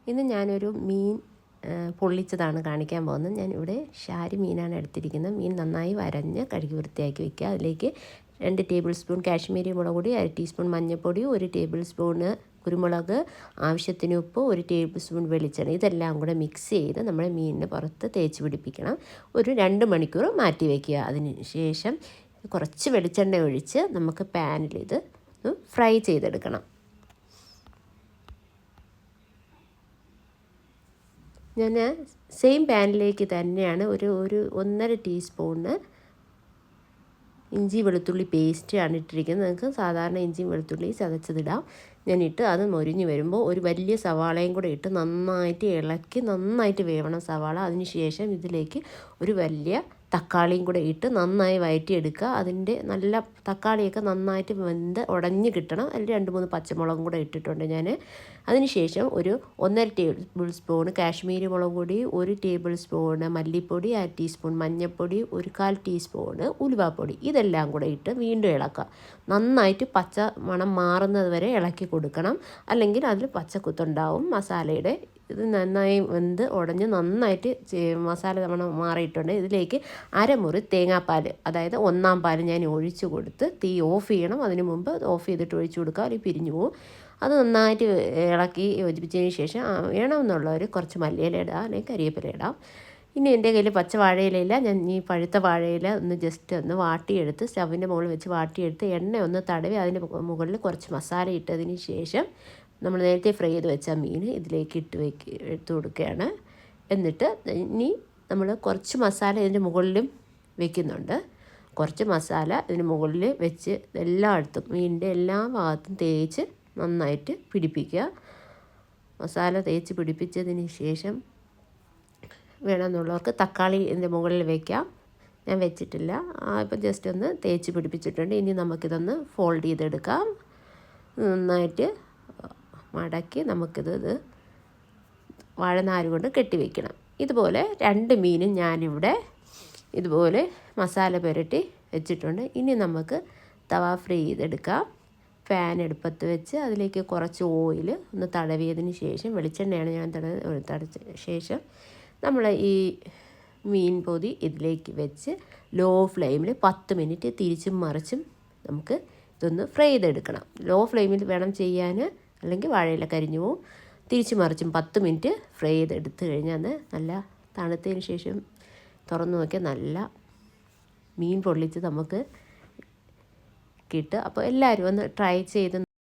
ഇന്ന് ഞാനൊരു മീൻ പൊള്ളിച്ചതാണ് കാണിക്കാൻ പോകുന്നത്. ഞാൻ ഇവിടെ ഷാരി മീനാണ് എടുത്തിരിക്കുന്നത്. മീൻ നന്നായി വരഞ്ഞ് കഴുകി വൃത്തിയാക്കി വയ്ക്കുക. അതിലേക്ക് 2 ടേബിൾ സ്പൂൺ കാശ്മീരി മുളക് പൊടി, 1 ടീസ്പൂൺ മഞ്ഞൾപ്പൊടി, 1 ടേബിൾ സ്പൂണ് കുരുമുളക്, ആവശ്യത്തിന് ഉപ്പ്, 1 ടേബിൾ സ്പൂൺ വെളിച്ചെണ്ണ, ഇതെല്ലാം കൂടെ മിക്സ് ചെയ്ത് നമ്മുടെ മീനിന് പുറത്ത് തേച്ച് പിടിപ്പിക്കണം. ഒരു 2 മണിക്കൂർ മാറ്റി വയ്ക്കുക. അതിന് ശേഷം കുറച്ച് വെളിച്ചെണ്ണ ഒഴിച്ച് നമുക്ക് പാനിൽ ഇത് ഫ്രൈ ചെയ്തെടുക്കണം. ഞാൻ സെയിം പാനിലേക്ക് തന്നെയാണ് ഒരു 1.5 ടീസ്പൂണ് ഇഞ്ചി വെളുത്തുള്ളി പേസ്റ്റ് ആണ് ഇട്ടിരിക്കുന്നത്. നിങ്ങൾക്ക് സാധാരണ ഇഞ്ചിയും വെളുത്തുള്ളി ചതച്ചതിടാം. ഞാനിട്ട് അത് മൊരിഞ്ഞ് വരുമ്പോൾ ഒരു വലിയ സവാളയും കൂടെ ഇട്ട് നന്നായിട്ട് ഇളക്കി നന്നായിട്ട് വേവണം സവാള. അതിന് ശേഷം ഇതിലേക്ക് ഒരു വലിയ തക്കാളിയും കൂടെ ഇട്ട് നന്നായി വഴറ്റിയെടുക്കുക. അതിൻ്റെ നല്ല തക്കാളിയൊക്കെ നന്നായിട്ട് വെന്ത് ഉടഞ്ഞ് കിട്ടണം. അതിൽ 2-3 പച്ചമുളകും കൂടെ ഇട്ടിട്ടുണ്ട് ഞാൻ. അതിന് ശേഷം ഒരു 1.5 ടേബിൾ സ്പൂൺ കാശ്മീരി മുളക് പൊടി, 1 ടേബിൾ സ്പൂൺ മല്ലിപ്പൊടി, 1 ടീസ്പൂൺ മഞ്ഞൾപ്പൊടി, 1/4 ടീസ്പൂണ് ഉലുവാപ്പൊടി, ഇതെല്ലാം കൂടെ ഇട്ട് വീണ്ടും ഇളക്കുക. നന്നായിട്ട് പച്ച മണം മാറുന്നത് വരെ ഇളക്കി കൊടുക്കണം. അല്ലെങ്കിൽ അതിൽ പച്ചക്കുത്തുണ്ടാവും മസാലയുടെ. ഇത് നന്നായി വെന്ത് ഉടഞ്ഞ് നന്നായിട്ട് മസാല മണം മാറിയിട്ടുണ്ട്. ഇതിലേക്ക് അരമുറി തേങ്ങാപ്പാൽ, അതായത് 1/4 പാൽ ഞാൻ ഒഴിച്ച് കൊടുത്ത് തീ ഓഫ് ചെയ്യണം. അതിന് മുമ്പ് ഓഫ് ചെയ്തിട്ട് ഒഴിച്ച് കൊടുക്കുക, അല്ലെങ്കിൽ പിരിഞ്ഞു പോകും. അത് നന്നായിട്ട് ഇളക്കി യോജിപ്പിച്ചതിന് ശേഷം വേണമെന്നുള്ളവർ കുറച്ച് മല്ലിയില ഇടാം, അല്ലെങ്കിൽ കരിവേപ്പില ഇടാം. ഇനി എൻ്റെ കയ്യിൽ പച്ച വാഴയിലയില്ല. ഞാൻ ഈ പഴുത്ത വാഴയില ഒന്ന് ജസ്റ്റ് ഒന്ന് വാട്ടിയെടുത്ത് സ്റ്റവിൻ്റെ മുകളിൽ വെച്ച് വാട്ടിയെടുത്ത് എണ്ണ ഒന്ന് തടവി അതിൻ്റെ മുകളിൽ കുറച്ച് മസാല ഇട്ടതിന് ശേഷം നമ്മൾ നേരത്തെ ഫ്രൈ ചെയ്ത് വെച്ച മീൻ ഇതിലേക്ക് എടുത്ത് കൊടുക്കുകയാണ്. എന്നിട്ട് ഇനി നമ്മൾ കുറച്ച് മസാല ഇതിൻ്റെ മുകളിലും വെക്കുന്നുണ്ട്. കുറച്ച് മസാല ഇതിന് മുകളിൽ വെച്ച് എല്ലായിടത്തും മീനിൻ്റെ എല്ലാ ഭാഗത്തും തേച്ച് നന്നായിട്ട് പിടിപ്പിക്കുക. മസാല തേച്ച് പിടിപ്പിച്ചതിന് ശേഷം വേണമെന്നുള്ളവർക്ക് തക്കാളി ഇതിൻ്റെ മുകളിൽ വയ്ക്കാം. ഞാൻ വെച്ചിട്ടില്ല. ഇപ്പം ജസ്റ്റ് ഒന്ന് തേച്ച് പിടിപ്പിച്ചിട്ടുണ്ട്. ഇനി നമുക്കിതൊന്ന് ഫോൾഡ് ചെയ്തെടുക്കാം. നന്നായിട്ട് മടക്കി നമുക്കിത് വാഴനാര് കൊണ്ട് കെട്ടിവെക്കണം. ഇതുപോലെ 2 മീനും ഞാനിവിടെ ഇതുപോലെ മസാല പുരട്ടി വെച്ചിട്ടുണ്ട്. ഇനി നമുക്ക് തവ ഫ്രൈ ചെയ്തെടുക്കാം. പാൻ അടുപ്പത്ത് വെച്ച് അതിലേക്ക് കുറച്ച് ഓയിൽ ഒന്ന് തടവിയതിന് ശേഷം, വെളിച്ചെണ്ണയാണ് ഞാൻ തടച്ച ശേഷം നമ്മൾ ഈ മീൻ പൊതി ഇതിലേക്ക് വെച്ച് ലോ ഫ്ലെയിമിൽ 10 മിനിറ്റ് തിരിച്ചും മറിച്ചും നമുക്ക് ഇതൊന്ന് ഫ്രൈ ചെയ്തെടുക്കണം. ലോ ഫ്ലെയിമിൽ വേണം ചെയ്യാൻ, അല്ലെങ്കിൽ വാഴയില കരിഞ്ഞു പോവും. തിരിച്ചു മറിച്ചും 10 മിനിറ്റ് ഫ്രൈ ചെയ്തെടുത്ത് കഴിഞ്ഞാൽ നല്ല തണുത്തതിന് ശേഷം തുറന്നു നോക്കിയാൽ നല്ല മീൻ പൊള്ളിച്ച് നമുക്ക് കിട്ടും. അപ്പോൾ എല്ലാവരും ഒന്ന് ട്രൈ ചെയ്ത്